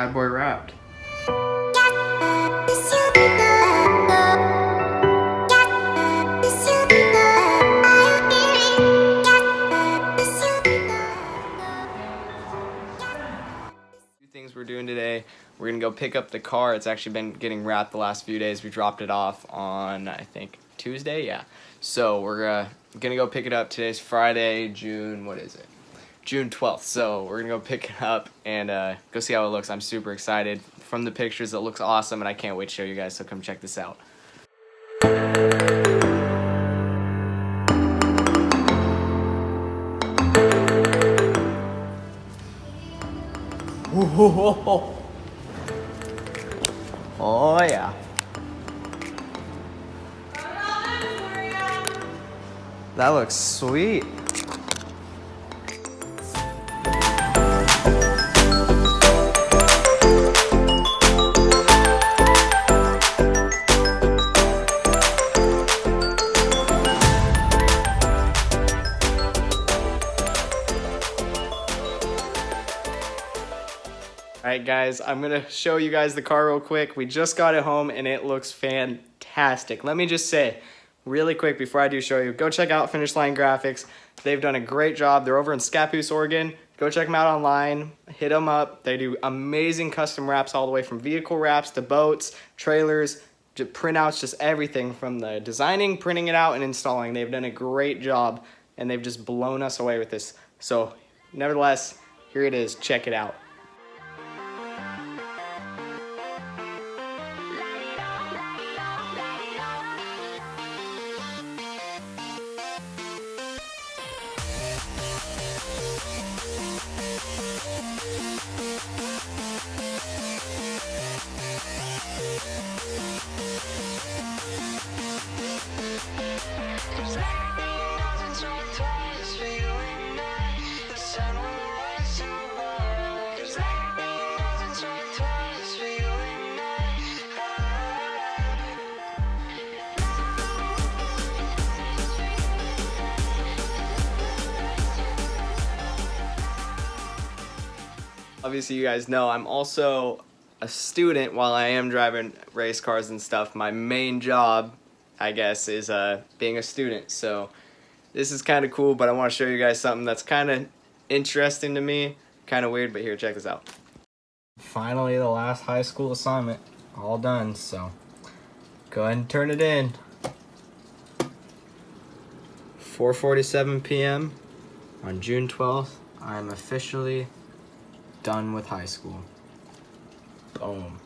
bad boy wrapped. Things we're doing today, we're gonna go pick up the car. It's actually been getting wrapped the last few days. We dropped it off on, I think, Tuesday. Yeah, so we're gonna go pick it up. Today's Friday, June 12th. So we're gonna go pick it up and go see how it looks. I'm super excited. From the pictures, it looks awesome, and I can't wait to show you guys, so come check this out. Whoa. Oh yeah. That looks sweet. Alright guys, I'm gonna show you guys the car real quick. We just got it home and it looks fantastic. Let me just say really quick before I do show you, go check out Finish Line Graphics. They've done a great job. They're over in Scappoose, Oregon. Go check them out online, hit them up. They do amazing custom wraps all the way from vehicle wraps to boats, trailers, printouts, just everything from the designing, printing it out, and installing. They've done a great job and they've just blown us away with this. So nevertheless, here it is, check it out. Obviously, you guys know I'm also a student. While I am driving race cars and stuff, my main job, I guess, is being a student. So this is kind of cool, but I want to show you guys something that's kind of interesting to me. Kind of weird, but here, check this out. Finally, the last high school assignment, all done. So go ahead and turn it in. 4:47 p.m. on June 12th. I'm officially done with high school. Boom.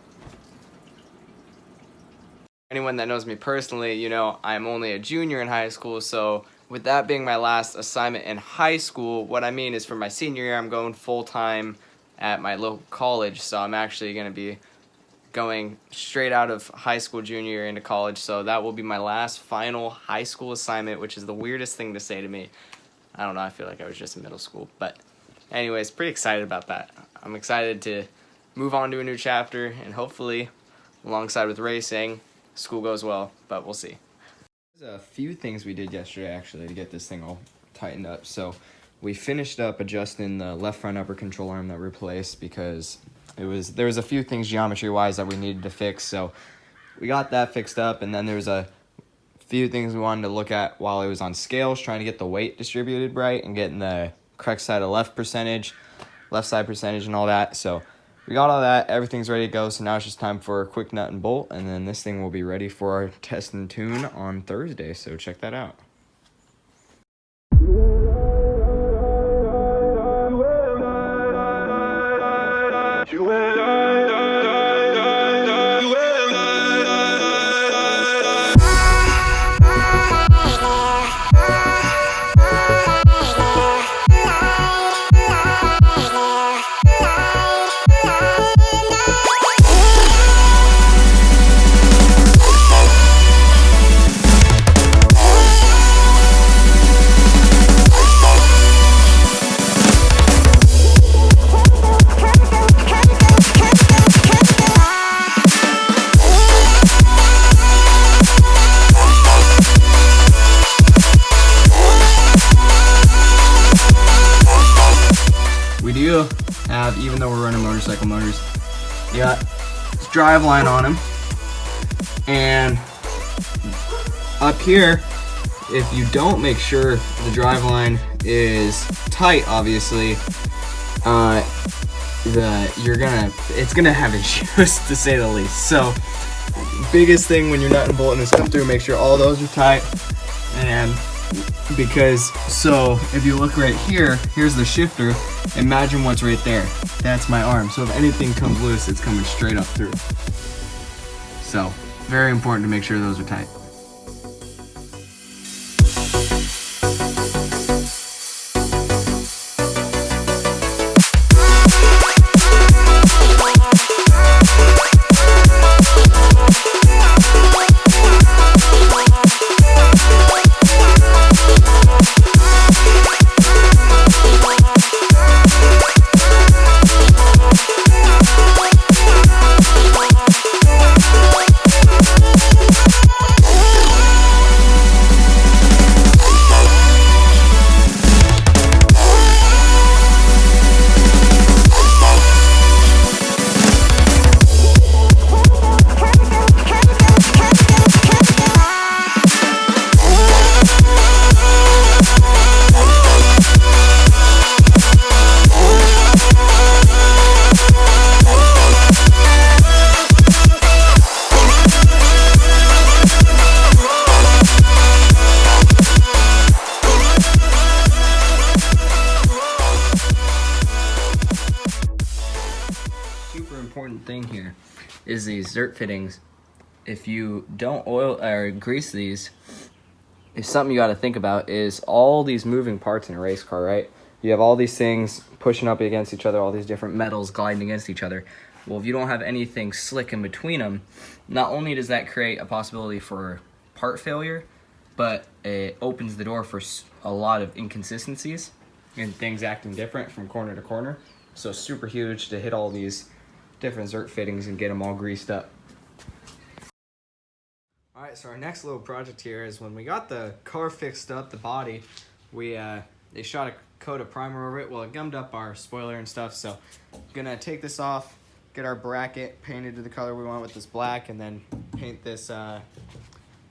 Anyone that knows me personally, you know I'm only a junior in high school, so with that being my last assignment in high school, what I mean is for my senior year, I'm going full-time at my local college, so I'm actually going to be going straight out of high school junior year into college, so that will be my last final high school assignment, which is the weirdest thing to say to me. I don't know, I feel like I was just in middle school, but anyways, pretty excited about that. I'm excited to move on to a new chapter, and hopefully, alongside with racing, school goes well, but we'll see. There's a few things we did yesterday, actually, to get this thing all tightened up. So we finished up adjusting the left front upper control arm that we replaced because there was a few things geometry-wise that we needed to fix. So we got that fixed up, and then there was a few things we wanted to look at while it was on scales, trying to get the weight distributed right and getting the correct side of left side percentage and all that. So we got all that, everything's ready to go, so now it's just time for a quick nut and bolt, and then this thing will be ready for our test and tune on Thursday, so check that out. Even though we're running motorcycle motors, You got this drive line on him, and up here, if you don't make sure the drive line is tight, obviously, it's gonna have issues to say the least. So, biggest thing when you're nut and bolting this come through, make sure all those are tight. And so if you look right here, here's the shifter. Imagine what's right there. That's my arm. So if anything comes loose, it's coming straight up through. So very important to make sure those are tight. Thing here is these dirt fittings. If you don't oil or grease these, it's something you got to think about is all these moving parts in a race car, right? You have all these things pushing up against each other, all these different metals gliding against each other. Well, if you don't have anything slick in between them, not only does that create a possibility for part failure, but it opens the door for a lot of inconsistencies and things acting different from corner to corner. So super huge to hit all these different Zert fittings and get them all greased up. Alright, so our next little project here is when we got the car fixed up, the body, they shot a coat of primer over it. Well, it gummed up our spoiler and stuff, so I'm gonna take this off, get our bracket painted to the color we want with this black, and then paint this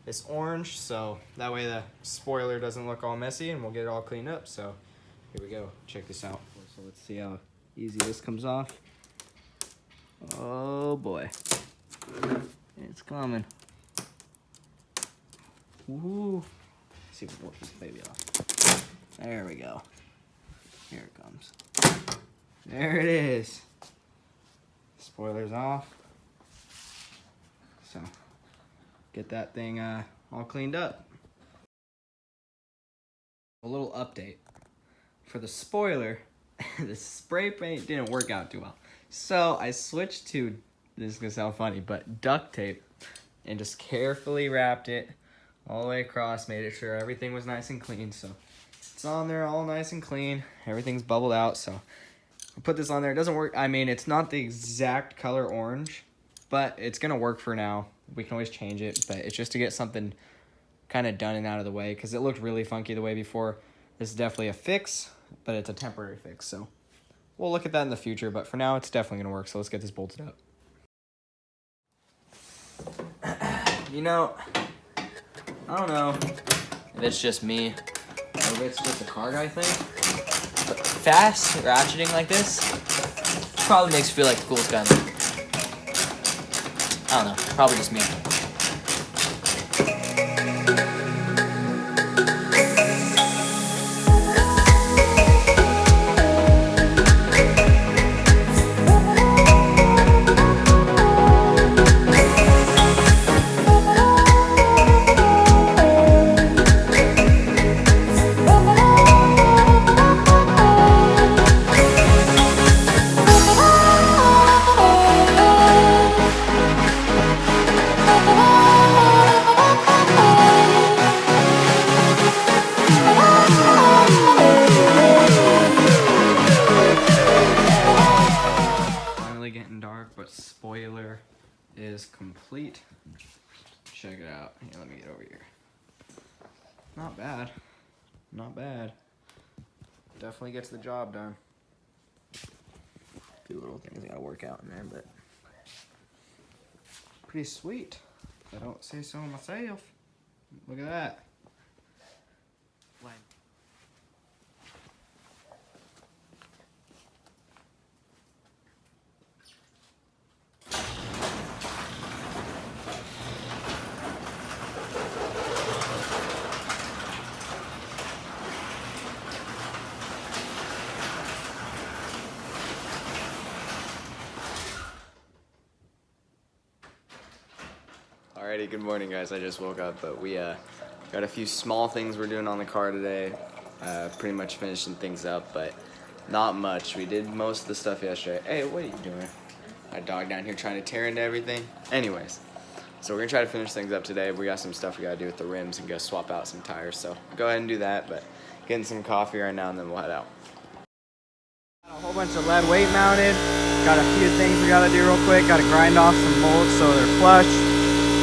this orange, so that way the spoiler doesn't look all messy, and we'll get it all cleaned up. So here we go, check this out. So let's see how easy this comes off. Oh boy, it's coming. Woohoo! Let's see if we can work this baby off. There we go. Here it comes. There it is. Spoiler's off. So, get that thing all cleaned up. A little update. For the spoiler, the spray paint didn't work out too well. So I switched to, this is gonna sound funny, but duct tape, and just carefully wrapped it all the way across, made sure everything was nice and clean. So it's on there all nice and clean, everything's bubbled out. So I put this on there. It doesn't work, I mean, it's not the exact color orange, but it's gonna work for now. We can always change it, but it's just to get something kind of done and out of the way, because it looked really funky the way before. This is definitely a fix, but it's a temporary fix, so we'll look at that in the future, but for now, it's definitely going to work, so let's get this bolted up. You know, I don't know if it's just me, or if it's just a car guy thing, but fast ratcheting like this probably makes you feel like the coolest guy in the world. I don't know, probably just me. Spoiler is complete. Check it out. Here, let me get over here. Not bad. Not bad. Definitely gets the job done. A few little things I gotta work out in there, but pretty sweet, if I don't say so myself. Look at that. Alrighty, good morning guys. I just woke up, but we got a few small things we're doing on the car today. Pretty much finishing things up, but not much. We did most of the stuff yesterday. Hey, what are you doing? My dog down here trying to tear into everything. Anyways, so we're gonna try to finish things up today. We got some stuff we gotta do with the rims and go swap out some tires. So go ahead and do that, but getting some coffee right now and then we'll head out. A whole bunch of lead weight mounted. Got a few things we gotta do real quick. Gotta grind off some bolts so they're flush.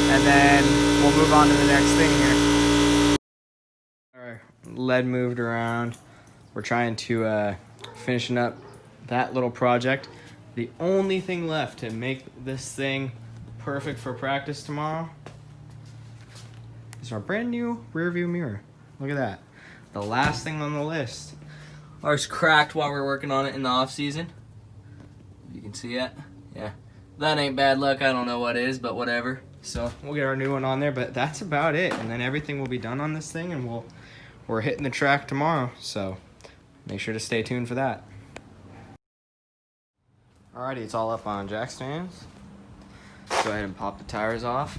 And then we'll move on to the next thing here. Alright, lead moved around. We're trying to finishing up that little project. The only thing left to make this thing perfect for practice tomorrow is our brand new rear view mirror. Look at that. The last thing on the list. Ours cracked while we were working on it in the off season. You can see it. Yeah. That ain't bad luck. I don't know what is, but whatever. So we'll get our new one on there, but that's about it. And then everything will be done on this thing, and we're hitting the track tomorrow. So make sure to stay tuned for that. Alrighty, it's all up on jack stands. Go ahead and pop the tires off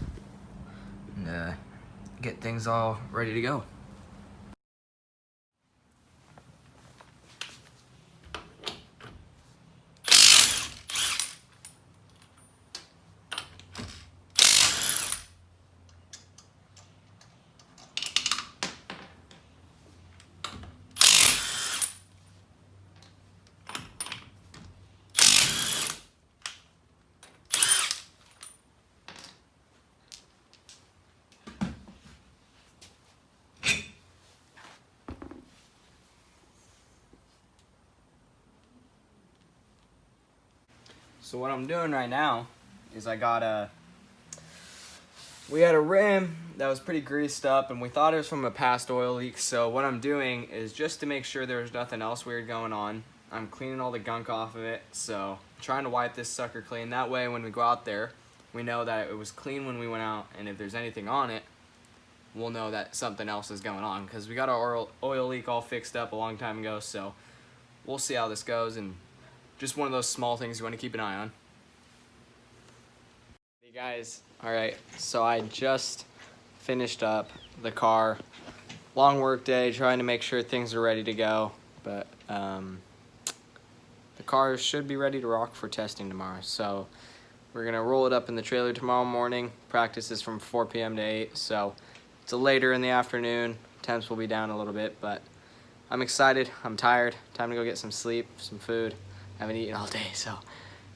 and get things all ready to go. So what I'm doing right now is we had a rim that was pretty greased up and we thought it was from a past oil leak. So what I'm doing is just to make sure there's nothing else weird going on, I'm cleaning all the gunk off of it. So I'm trying to wipe this sucker clean. That way when we go out there, we know that it was clean when we went out, and if there's anything on it, we'll know that something else is going on, because we got our oil leak all fixed up a long time ago. So we'll see how this goes, and just one of those small things you want to keep an eye on. Hey guys, alright, so I just finished up the car. Long work day, trying to make sure things are ready to go, but the car should be ready to rock for testing tomorrow. So we're going to roll it up in the trailer tomorrow morning. Practice is from 4 p.m. to 8, so it's a later in the afternoon. Temps will be down a little bit, but I'm excited. I'm tired. Time to go get some sleep, some food. I haven't eaten all day, so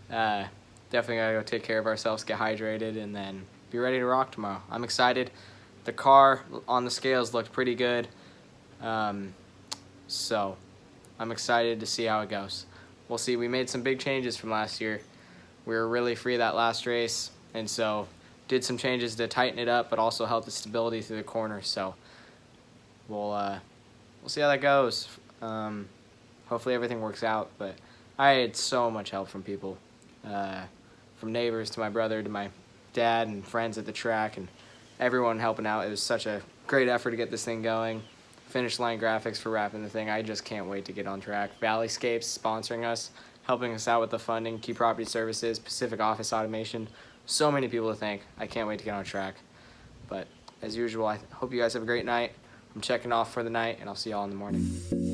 definitely gotta go take care of ourselves, get hydrated, and then be ready to rock tomorrow. I'm excited. The car on the scales looked pretty good, so I'm excited to see how it goes. We'll see. We made some big changes from last year. We were really free that last race, and so did some changes to tighten it up, but also help the stability through the corners. So we'll see how that goes. Hopefully everything works out, but I had so much help from people, from neighbors to my brother to my dad and friends at the track and everyone helping out. It was such a great effort to get this thing going. Finish line graphics for wrapping the thing. I just can't wait to get on track. Valleyscapes sponsoring us, helping us out with the funding, Key Property Services, Pacific Office Automation. So many people to thank. I can't wait to get on track. But as usual, I hope you guys have a great night. I'm checking off for the night, and I'll see y'all in the morning.